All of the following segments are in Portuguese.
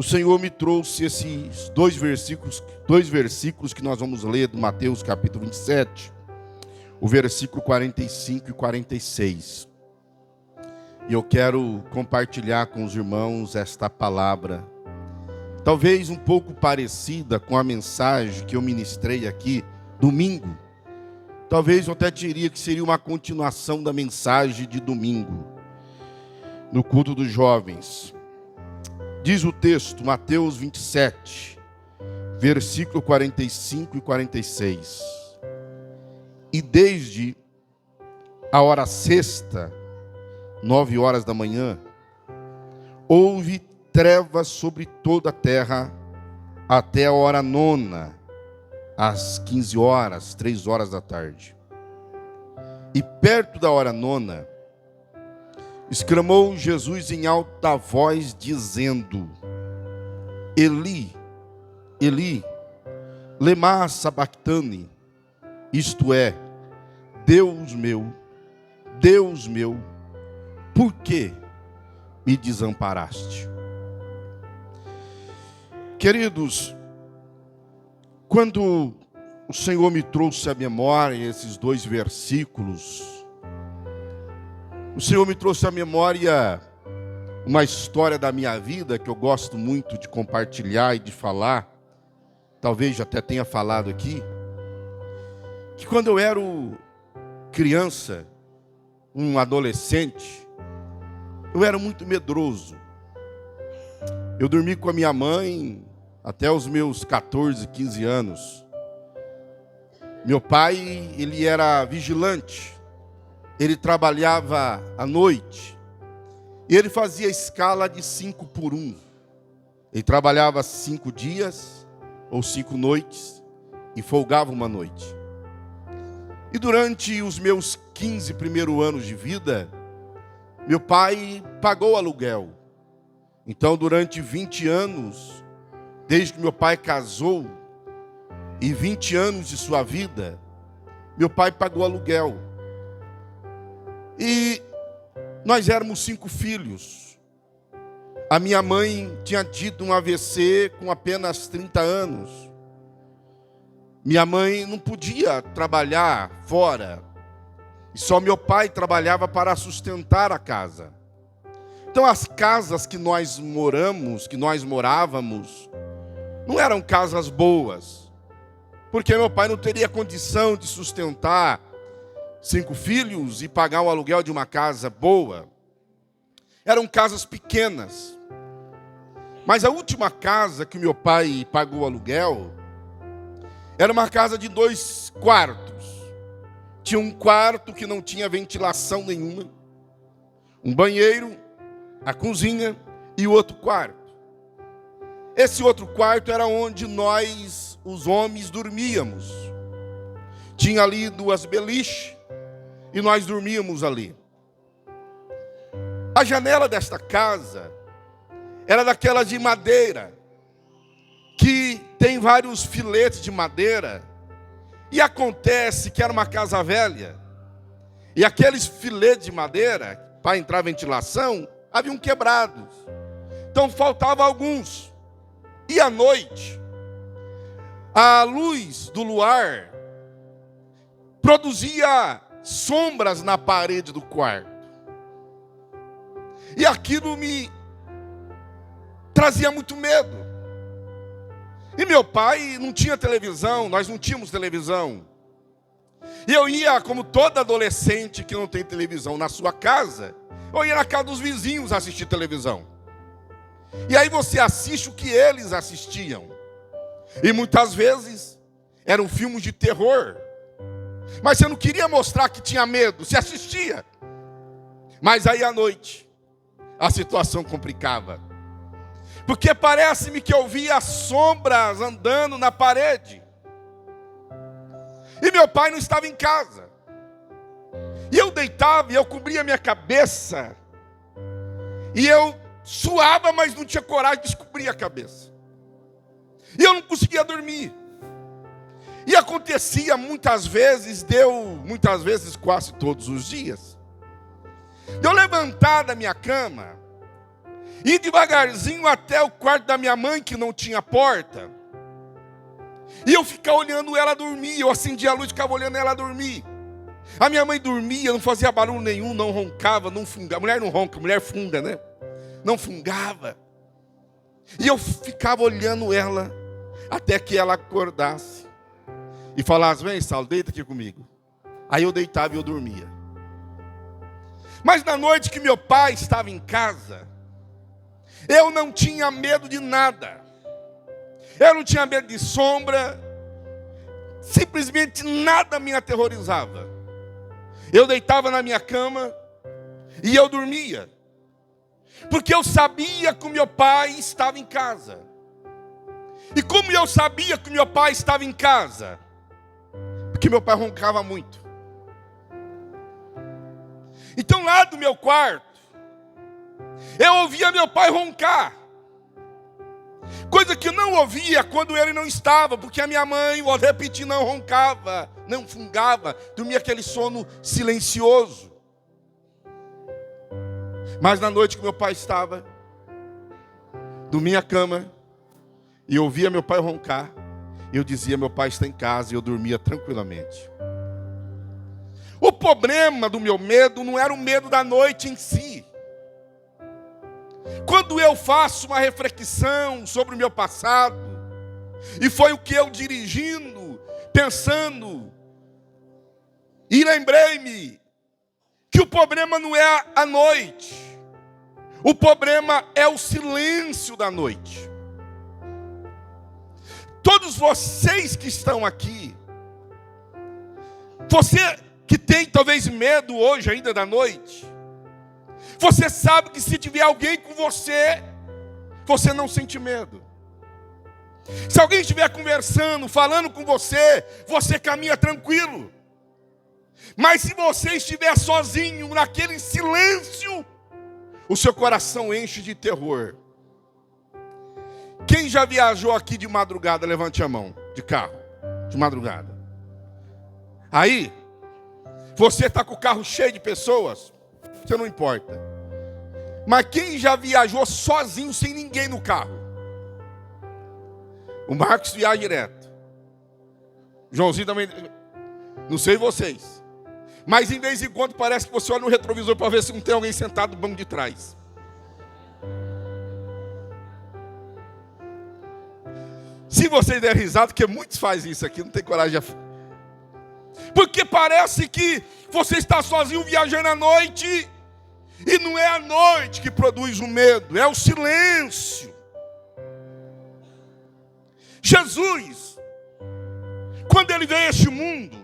o Senhor me trouxe esses dois versículos que nós vamos ler do Mateus capítulo 27, o versículo 45 e 46. E eu quero compartilhar com os irmãos esta palavra, talvez um pouco parecida com a mensagem que eu ministrei aqui domingo. Talvez eu até diria que seria uma continuação da mensagem de domingo, no culto dos jovens. Diz o texto, Mateus 27, versículo 45 e 46. E desde a hora sexta, 9 horas da manhã, houve trevas sobre toda a terra, até a hora nona, às 15 horas, 3 horas da tarde. E perto da hora nona, exclamou Jesus em alta voz, dizendo: Eli, Eli, lema sabachthani, isto é, Deus meu, por que me desamparaste? Queridos, quando o Senhor me trouxe à memória esses dois versículos, o Senhor me trouxe à memória uma história da minha vida que eu gosto muito de compartilhar e de falar. Talvez já até tenha falado aqui, que quando eu era criança, um adolescente, eu era muito medroso. Eu dormi com a minha mãe até os meus 14, 15 anos. Meu pai, ele era vigilante. Ele trabalhava à noite. E ele fazia escala de 5 por 1. Ele trabalhava 5 dias ou 5 noites e folgava uma noite. E durante os meus 15 primeiros anos de vida, meu pai pagou aluguel. Então, durante 20 anos, desde que meu pai casou, e 20 anos de sua vida, meu pai pagou aluguel. E nós éramos 5 filhos. A minha mãe tinha tido um AVC com apenas 30 anos. Minha mãe não podia trabalhar fora. E só meu pai trabalhava para sustentar a casa. Então as casas que nós morávamos, não eram casas boas. Porque meu pai não teria condição de sustentar 5 filhos e pagar o aluguel de uma casa boa. Eram casas pequenas. Mas a última casa que meu pai pagou o aluguel era uma casa de 2 quartos. Tinha um quarto que não tinha ventilação nenhuma, um banheiro, a cozinha e o outro quarto. Esse outro quarto era onde nós, os homens, dormíamos. Tinha ali 2 beliches e nós dormíamos ali. A janela desta casa era daquelas de madeira, que tem vários filetes de madeira. E acontece que era uma casa velha, e aqueles filetes de madeira, para entrar ventilação, haviam quebrados. Então faltavam alguns. E à noite, a luz do luar produzia sombras na parede do quarto. E aquilo me trazia muito medo. E meu pai não tinha televisão, nós não tínhamos televisão. E eu ia, como todo adolescente que não tem televisão na sua casa, eu ia na casa dos vizinhos assistir televisão. E aí você assiste o que eles assistiam. E muitas vezes eram filmes de terror. Mas você não queria mostrar que tinha medo, você assistia. Mas aí à noite, a situação complicava. Porque parece-me que eu via sombras andando na parede. E meu pai não estava em casa. E eu deitava e eu cobria minha cabeça. E eu suava, mas não tinha coragem de descobrir a cabeça. E eu não conseguia dormir. E acontecia muitas vezes, quase todos os dias, de eu levantar da minha cama ir devagarzinho até o quarto da minha mãe, que não tinha porta, e eu ficar olhando ela dormir. Eu acendia a luz e ficava olhando ela dormir. A minha mãe dormia, não fazia barulho nenhum, não roncava, não fungava. Mulher não ronca, mulher funga, né? Não fungava. E eu ficava olhando ela até que ela acordasse e falasse: vem, Saulo, deita aqui comigo. Aí eu deitava e eu dormia. Mas na noite que meu pai estava em casa, eu não tinha medo de nada. Eu não tinha medo de sombra. Simplesmente nada me aterrorizava. Eu deitava na minha cama e eu dormia. Porque eu sabia que o meu pai estava em casa. E como eu sabia que o meu pai estava em casa? Porque meu pai roncava muito. Então lá do meu quarto, eu ouvia meu pai roncar. Coisa que eu não ouvia quando ele não estava, porque a minha mãe, vou repetir, não roncava, não fungava, dormia aquele sono silencioso. Mas na noite que meu pai estava, dormia na cama, e eu ouvia meu pai roncar, eu dizia: meu pai está em casa, e eu dormia tranquilamente. O problema do meu medo não era o medo da noite em si. Quando eu faço uma reflexão sobre o meu passado, e foi o que eu dirigindo, pensando, e lembrei-me que o problema não é a noite, o problema é o silêncio da noite. Todos vocês que estão aqui, você que tem talvez medo hoje ainda da noite, você sabe que se tiver alguém com você, você não sente medo. Se alguém estiver conversando, falando com você, você caminha tranquilo. Mas se você estiver sozinho, naquele silêncio, o seu coração enche de terror. Quem já viajou aqui de madrugada, levante a mão, de carro, de madrugada. Aí, você está com o carro cheio de pessoas, você não importa. Mas quem já viajou sozinho, sem ninguém no carro? O Marcos viaja direto. Joãozinho também. Não sei vocês. Mas em vez em quando parece que você olha no retrovisor para ver se não tem alguém sentado no banco de trás. Se vocês der risada, porque muitos fazem isso aqui, não tem coragem de... Porque parece que você está sozinho viajando à noite, e não é a noite que produz o medo, é o silêncio. Jesus, quando ele veio a este mundo,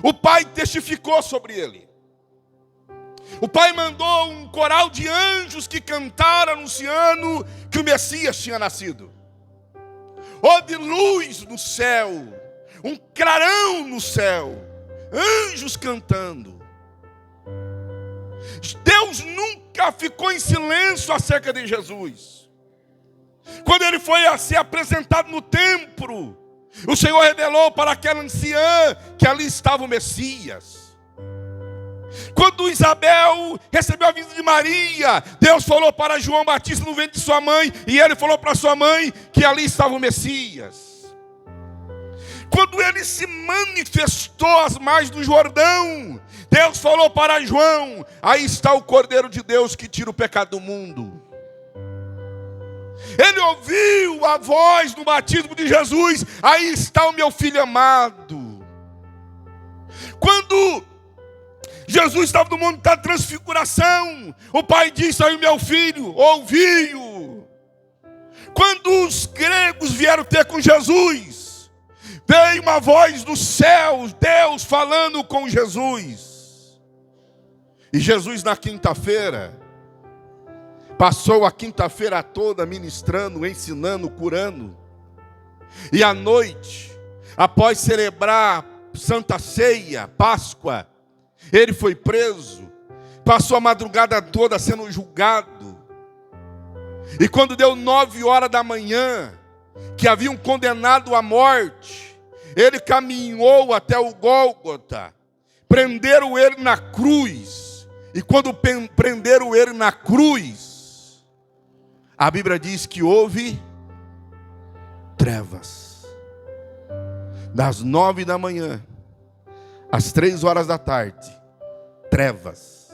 o Pai testificou sobre ele. O Pai mandou um coral de anjos que cantaram anunciando que o Messias tinha nascido. Houve luz no céu, um clarão no céu, anjos cantando. Deus nunca ficou em silêncio acerca de Jesus. Quando ele foi a ser apresentado no templo, o Senhor revelou para aquela anciã que ali estava o Messias. Quando Isabel recebeu a visita de Maria, Deus falou para João Batista no ventre de sua mãe, e ele falou para sua mãe que ali estava o Messias. Quando ele se manifestou às margens do Jordão, Deus falou para João: aí está o Cordeiro de Deus que tira o pecado do mundo. Ele ouviu a voz do batismo de Jesus: aí está o meu filho amado. Quando Jesus estava no monte da transfiguração, o Pai disse: aí o meu filho, ouviu. Quando os gregos vieram ter com Jesus, veio uma voz dos céus, Deus falando com Jesus. E Jesus na quinta-feira, passou a quinta-feira toda ministrando, ensinando, curando. E à noite, após celebrar Santa Ceia, Páscoa, ele foi preso, passou a madrugada toda sendo julgado. E quando deu 9 horas da manhã, que haviam condenado à morte, ele caminhou até o Gólgota, prenderam ele na cruz. E quando prenderam ele na cruz, a Bíblia diz que houve trevas. Das 9 da manhã às 3 horas da tarde, trevas.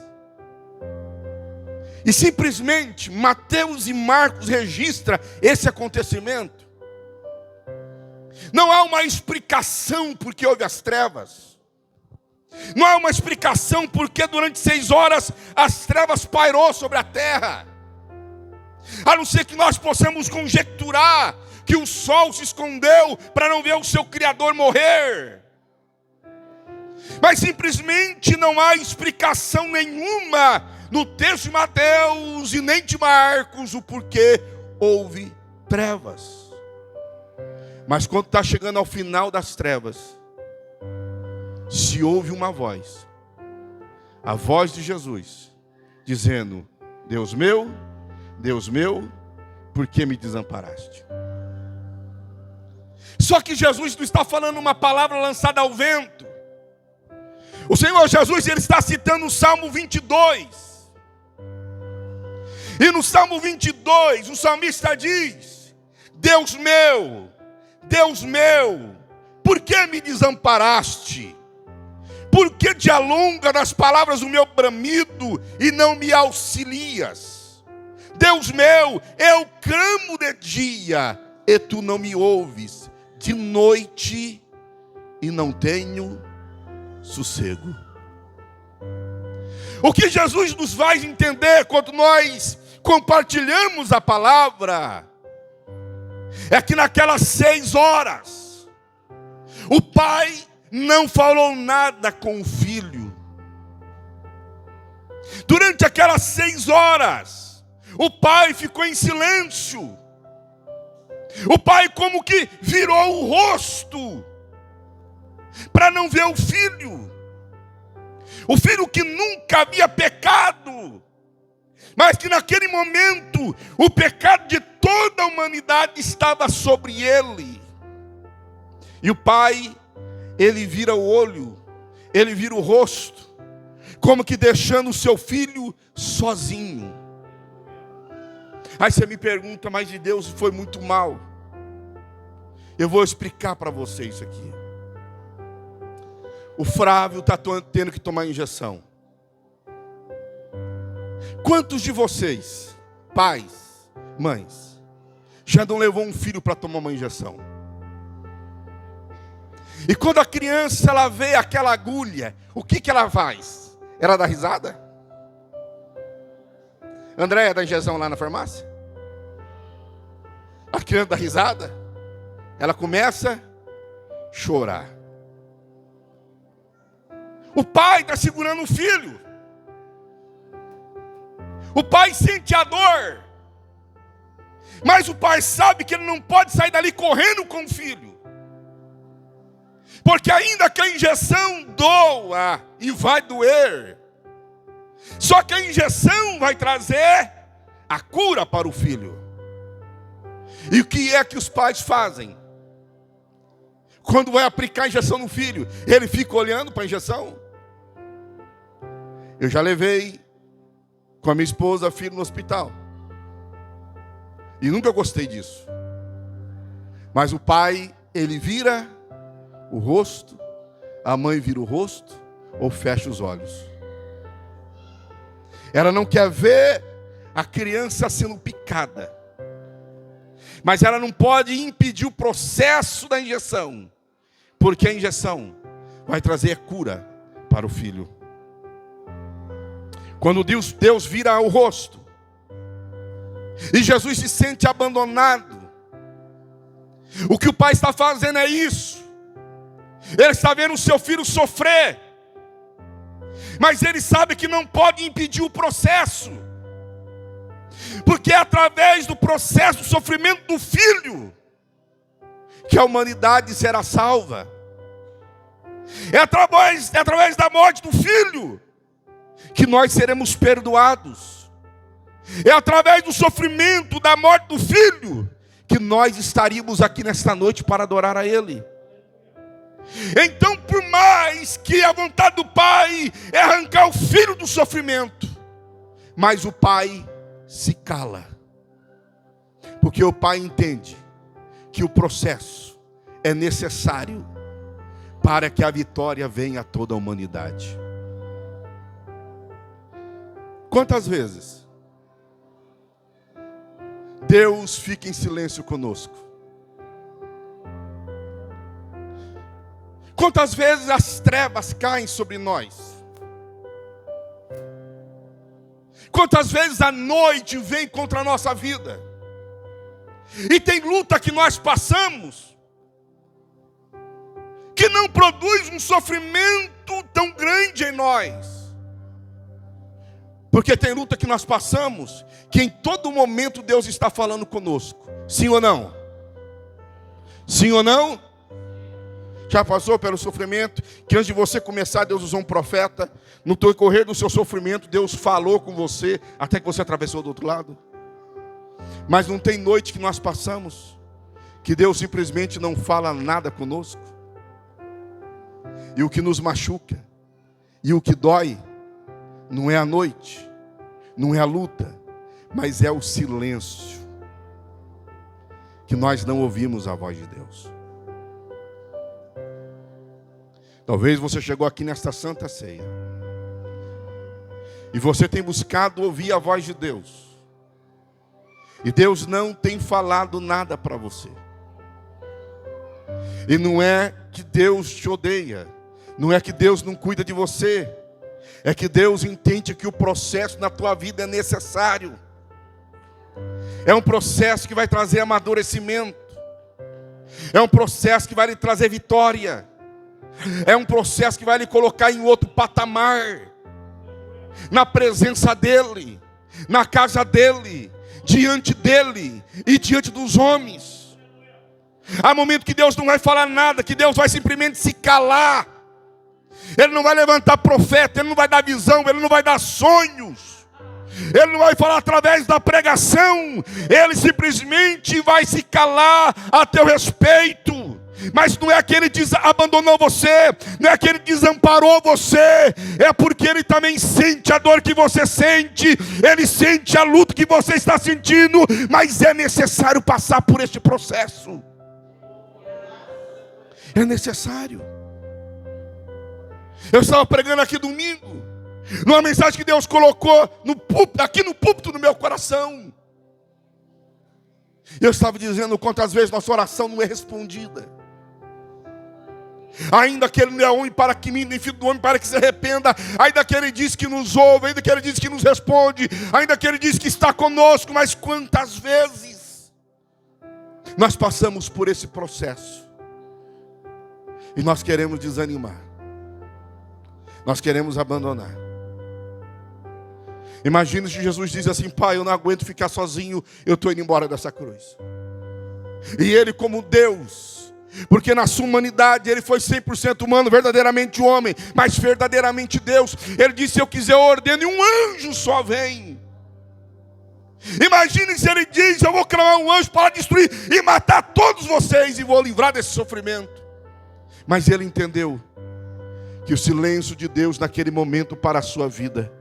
E simplesmente Mateus e Marcos registram esse acontecimento. Não há uma explicação porque houve as trevas. Não há uma explicação porque durante 6 horas as trevas pairou sobre a terra. A não ser que nós possamos conjecturar que o sol se escondeu para não ver o seu Criador morrer. Mas simplesmente não há explicação nenhuma no texto de Mateus e nem de Marcos o porquê houve trevas. Mas quando está chegando ao final das trevas, se ouve uma voz, a voz de Jesus, dizendo: Deus meu, por que me desamparaste? Só que Jesus não está falando uma palavra lançada ao vento. O Senhor Jesus, ele está citando o Salmo 22. E no Salmo 22, o salmista diz: Deus meu, por que me desamparaste? Por que te alonga nas palavras do meu bramido e não me auxilias? Deus meu, eu clamo de dia e tu não me ouves, de noite e não tenho sossego. O que Jesus nos faz entender quando nós compartilhamos a palavra é que naquelas 6 horas o pai não falou nada com o filho. Durante aquelas 6 horas o pai ficou em silêncio. O pai como que virou o rosto para não ver o filho. O filho que nunca havia pecado, mas que naquele momento o pecado de toda a humanidade estava sobre ele. E o pai, ele vira o olho, ele vira o rosto, como que deixando o seu filho sozinho. Aí você me pergunta: mas de Deus foi muito mal. Eu vou explicar para você isso aqui. O Flávio está tendo que tomar injeção. Quantos de vocês, pais, mães, já não levou um filho para tomar uma injeção? E quando a criança ela vê aquela agulha, o que ela faz? Ela dá risada? Andréia dá injeção lá na farmácia? A criança dá risada? Ela começa a chorar. O pai está segurando o filho. O pai sente a dor. Mas o pai sabe que ele não pode sair dali correndo com o filho. Porque ainda que a injeção doa e vai doer, só que a injeção vai trazer a cura para o filho. E o que é que os pais fazem? Quando vai aplicar a injeção no filho, ele fica olhando para a injeção? Eu já levei com a minha esposa filho no hospital. E nunca gostei disso. Mas o pai, ele vira o rosto, a mãe vira o rosto ou fecha os olhos. Ela não quer ver a criança sendo picada. Mas ela não pode impedir o processo da injeção, porque a injeção vai trazer cura para o filho. Quando Deus vira o rosto e Jesus se sente abandonado, o que o pai está fazendo é isso. Ele está vendo o seu filho sofrer, mas ele sabe que não pode impedir o processo, porque é através do processo do sofrimento do filho que a humanidade será salva. É através da morte do filho que nós seremos perdoados. É através do sofrimento da morte do filho que nós estaríamos aqui nesta noite para adorar a Ele. Então, por mais que a vontade do pai é arrancar o filho do sofrimento, mas o pai se cala. Porque o Pai entende que o processo é necessário para que a vitória venha a toda a humanidade. Quantas vezes Deus fica em silêncio conosco? Quantas vezes as trevas caem sobre nós? Quantas vezes a noite vem contra a nossa vida? E tem luta que nós passamos que não produz um sofrimento tão grande em nós. Porque tem luta que nós passamos que em todo momento Deus está falando conosco. Sim ou não? Sim ou não? Já passou pelo sofrimento que antes de você começar Deus usou um profeta? No decorrer do seu sofrimento Deus falou com você até que você atravessou do outro lado? Mas não tem noite que nós passamos que Deus simplesmente não fala nada conosco? E o que nos machuca e o que dói não é a noite, não é a luta, mas é o silêncio, que nós não ouvimos a voz de Deus. Talvez você chegou aqui nesta Santa Ceia e você tem buscado ouvir a voz de Deus, e Deus não tem falado nada para você. E não é que Deus te odeia, não é que Deus não cuida de você, é que Deus entende que o processo na tua vida é necessário. É um processo que vai trazer amadurecimento, é um processo que vai lhe trazer vitória, é um processo que vai lhe colocar em outro patamar, na presença dEle, na casa dEle, diante dEle e diante dos homens. Há momento que Deus não vai falar nada, que Deus vai simplesmente se calar. Ele não vai levantar profeta, Ele não vai dar visão, Ele não vai dar sonhos, Ele não vai falar através da pregação, Ele simplesmente vai se calar a teu respeito. Mas não é que Ele abandonou você, não é que Ele desamparou você, é porque Ele também sente a dor que você sente, Ele sente a luta que você está sentindo, mas é necessário passar por este processo. É necessário. Eu estava pregando aqui domingo, numa mensagem que Deus colocou aqui no púlpito do meu coração. Eu estava dizendo quantas vezes nossa oração não é respondida. Ainda que Ele não é homem para que minta, nem filho do homem para que se arrependa. Ainda que Ele diz que nos ouve, ainda que Ele diz que nos responde, ainda que Ele diz que está conosco. Mas quantas vezes nós passamos por esse processo e nós queremos desanimar, nós queremos abandonar. Imagina se Jesus diz assim: Pai, eu não aguento ficar sozinho, eu estou indo embora dessa cruz. E Ele, como Deus, porque na sua humanidade Ele foi 100% humano, verdadeiramente homem, mas verdadeiramente Deus. Ele disse: se eu quiser eu ordeno, e um anjo só vem. Imagine se Ele diz: eu vou clamar um anjo para destruir e matar todos vocês, e vou livrar desse sofrimento. Mas Ele entendeu que o silêncio de Deus naquele momento para a sua vida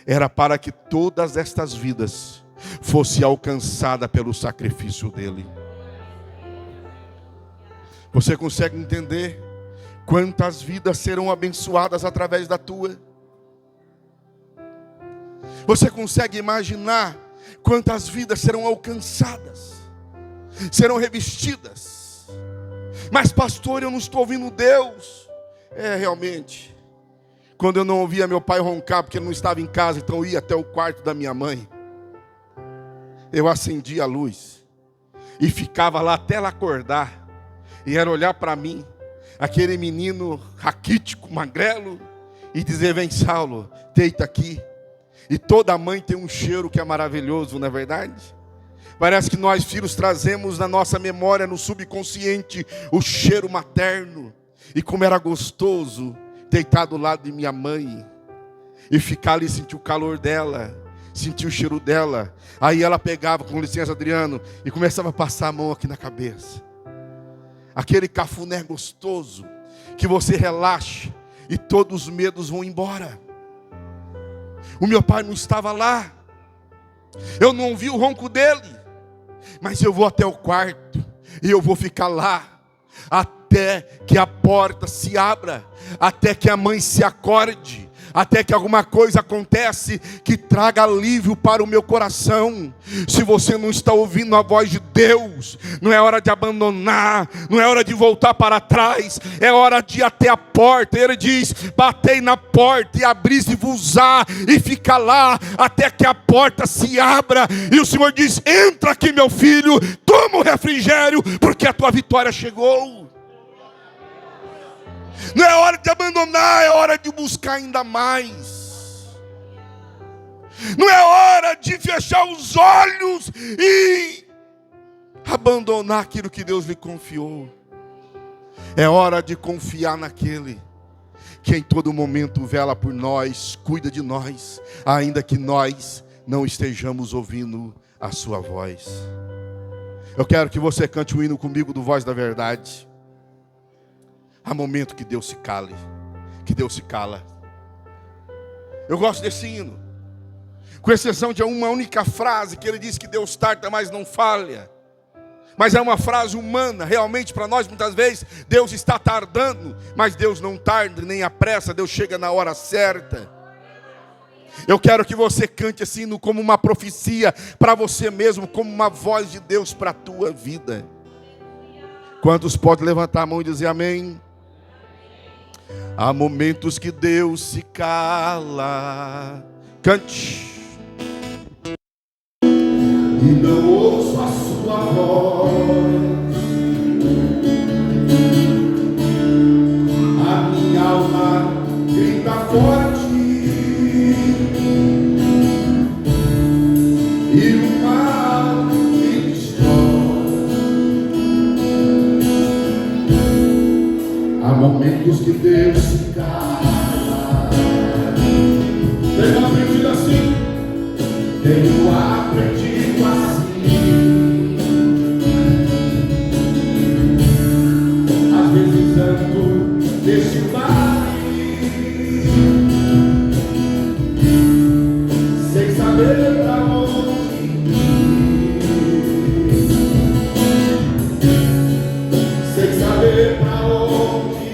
era para que todas estas vidas fossem alcançadas pelo sacrifício dEle. Você consegue entender quantas vidas serão abençoadas através da tua? Você consegue imaginar quantas vidas serão alcançadas, serão revestidas? Mas pastor, eu não estou ouvindo Deus. Realmente, quando eu não ouvia meu pai roncar porque ele não estava em casa, então eu ia até o quarto da minha mãe, eu acendia a luz e ficava lá até ela acordar. E era olhar para mim, aquele menino raquítico, magrelo, e dizer: vem Saulo, deita aqui. E toda mãe tem um cheiro que é maravilhoso, não é verdade? Parece que nós filhos trazemos na nossa memória, no subconsciente, o cheiro materno. E como era gostoso deitar do lado de minha mãe e ficar ali, sentir o calor dela, sentir o cheiro dela. Aí ela pegava, com licença Adriano, e começava a passar a mão aqui na cabeça. Aquele cafuné gostoso, que você relaxa e todos os medos vão embora. O meu pai não estava lá, eu não ouvi o ronco dele, mas eu vou até o quarto e eu vou ficar lá até que a porta se abra, até que a mãe se acorde, até que alguma coisa acontece que traga alívio para o meu coração. Se você não está ouvindo a voz de Deus, não é hora de abandonar, não é hora de voltar para trás, é hora de ir até a porta. Ele diz: batei na porta e abri-se-vos-á, e fica lá até que a porta se abra. E o Senhor diz: entra aqui, meu filho, toma o refrigério, porque a tua vitória chegou. Não é hora de abandonar, é hora de buscar ainda mais. Não é hora de fechar os olhos e abandonar aquilo que Deus lhe confiou. É hora de confiar naquele que em todo momento vela por nós, cuida de nós, ainda que nós não estejamos ouvindo a sua voz. Eu quero que você cante o hino comigo do Voz da Verdade. Há momento que Deus se cale, que Deus se cala. Eu gosto desse hino, com exceção de uma única frase, que ele diz que Deus tarda, mas não falha. Mas é uma frase humana, realmente para nós muitas vezes Deus está tardando, mas Deus não tarda nem apressa, Deus chega na hora certa. Eu quero que você cante esse hino como uma profecia para você mesmo, como uma voz de Deus para a tua vida. Quantos podem levantar a mão e dizer amém? Há momentos que Deus se cala. Cante. E não ouço a sua voz. A minha alma grita forte. E o mal me destrói. Há momentos que Deus se cala. Tenho aprendido assim. Tenho aprendido assim. Às vezes ando neste vale, sem saber pra onde ir, sem saber pra onde ir.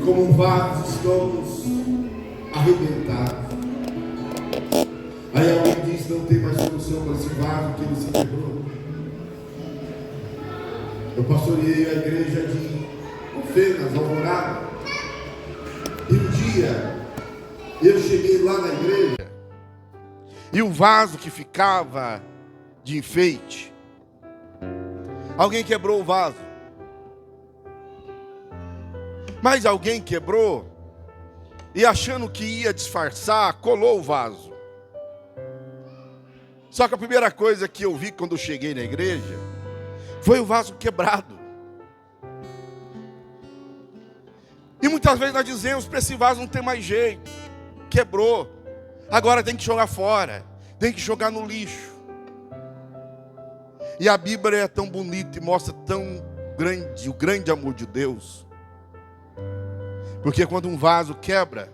como vasos estamos arrebentados. Aí alguém diz: não tem mais solução para esse vaso, que ele se quebrou. Eu pastoreei a igreja de Ofenas, Alvorada, e um dia eu cheguei lá na igreja e o vaso que ficava de enfeite, alguém quebrou o vaso. Mas alguém quebrou e, achando que ia disfarçar, colou o vaso. Só que a primeira coisa que eu vi quando eu cheguei na igreja foi o vaso quebrado. E muitas vezes nós dizemos: para esse vaso não tem mais jeito, quebrou, agora tem que jogar fora, tem que jogar no lixo. E a Bíblia é tão bonita e mostra tão grande, o grande amor de Deus. Porque quando um vaso quebra,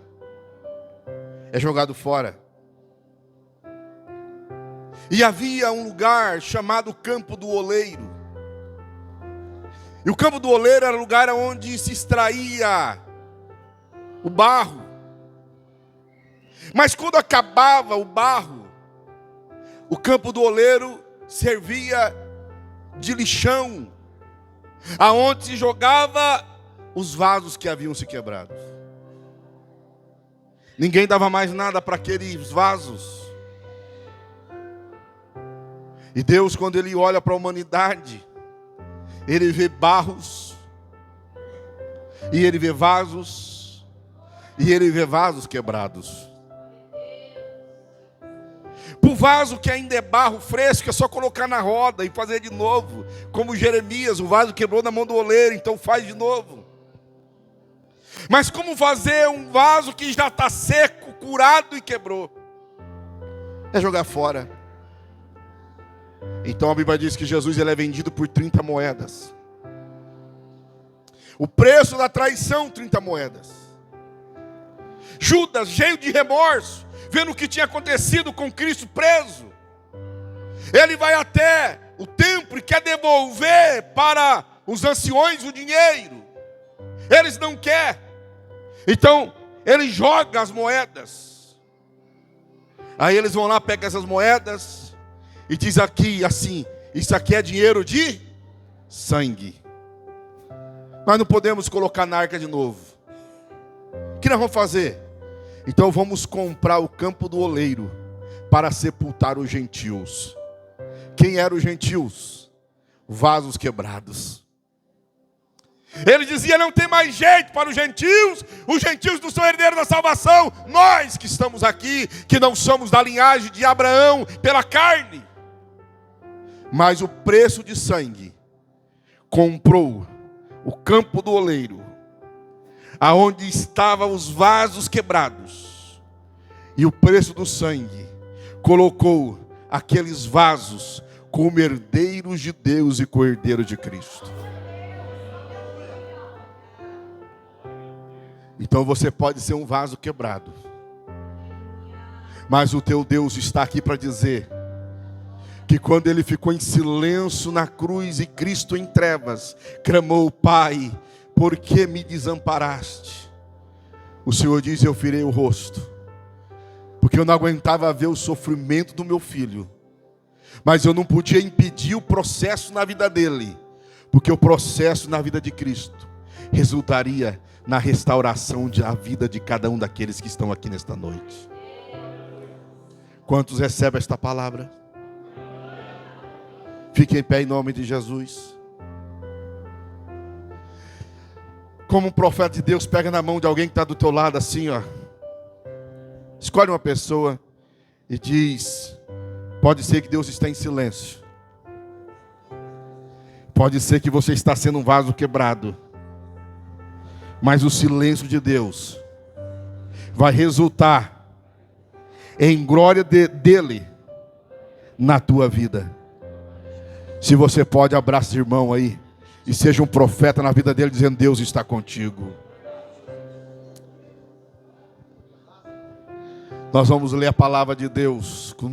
é jogado fora. E havia um lugar chamado Campo do Oleiro. E o Campo do Oleiro era o lugar onde se extraía o barro. Mas quando acabava o barro, o Campo do Oleiro servia de lixão, aonde se jogava os vasos que haviam se quebrado. Ninguém dava mais nada para aqueles vasos. E Deus, quando Ele olha para a humanidade, Ele vê barros, e Ele vê vasos, e Ele vê vasos quebrados. Para o vaso que ainda é barro fresco, é só colocar na roda e fazer de novo. Como Jeremias, o vaso quebrou na mão do oleiro, então faz de novo. Mas como fazer um vaso que já está seco, curado e quebrou? É jogar fora. Então a Bíblia diz que Jesus ele é vendido por 30 moedas. O preço da traição, 30 moedas. Judas, cheio de remorso, vendo o que tinha acontecido com Cristo preso, ele vai até o templo e quer devolver para os anciões o dinheiro. Eles não querem. Então ele joga as moedas. Aí eles vão lá, pegam essas moedas e diz aqui assim: isso aqui é dinheiro de sangue. Nós não podemos colocar na arca de novo. O que nós vamos fazer? Então vamos comprar o Campo do Oleiro para sepultar os gentios. Quem eram os gentios? Vasos quebrados. Ele dizia: não tem mais jeito para os gentios não são herdeiros da salvação. Nós que estamos aqui, que não somos da linhagem de Abraão pela carne, mas o preço de sangue comprou o Campo do Oleiro, aonde estavam os vasos quebrados, e o preço do sangue colocou aqueles vasos como herdeiros de Deus e co-herdeiros de Cristo. Então você pode ser um vaso quebrado, mas o teu Deus está aqui para dizer que quando ele ficou em silêncio na cruz e Cristo em trevas, clamou: Pai, por que me desamparaste? O Senhor diz: eu virei o rosto, porque eu não aguentava ver o sofrimento do meu filho, mas eu não podia impedir o processo na vida dele, porque o processo na vida de Cristo resultaria na restauração da vida de cada um daqueles que estão aqui nesta noite. Quantos recebem esta palavra? Fique em pé em nome de Jesus. Como um profeta de Deus, pega na mão de alguém que está do teu lado assim, ó. Escolhe uma pessoa e diz: pode ser que Deus está em silêncio. Pode ser que você está sendo um vaso quebrado, mas o silêncio de Deus vai resultar em glória dele na tua vida. Se você pode, abraça o irmão aí e seja um profeta na vida dele, dizendo: Deus está contigo. Nós vamos ler a palavra de Deus com